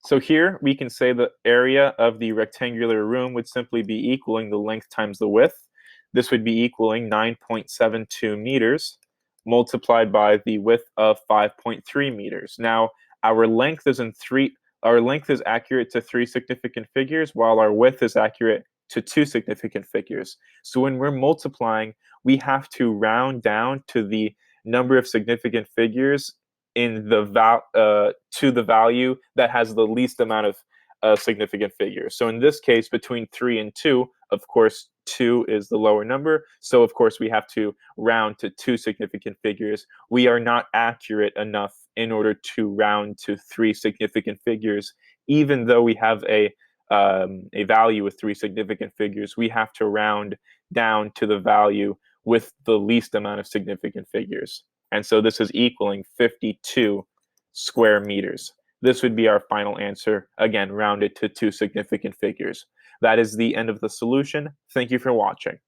So here we can say the area of the rectangular room would simply be equaling the length times the width. This would be equaling 9.72 meters multiplied by the width of 5.3 meters. Now, our length is our length is accurate to three significant figures, while our width is accurate to two significant figures. So when we're multiplying, we have to round down to the number of significant figures in to the value that has the least amount of significant figures. So in this case, between 3 and 2, of course, 2 is the lower number. So of course, we have to round to two significant figures. We are not accurate enough in order to round to three significant figures, even though we have a value with three significant figures. We have to round down to the value with the least amount of significant figures. And so this is equaling 52 square meters. This would be our final answer, again, rounded to two significant figures. That is the end of the solution. Thank you for watching.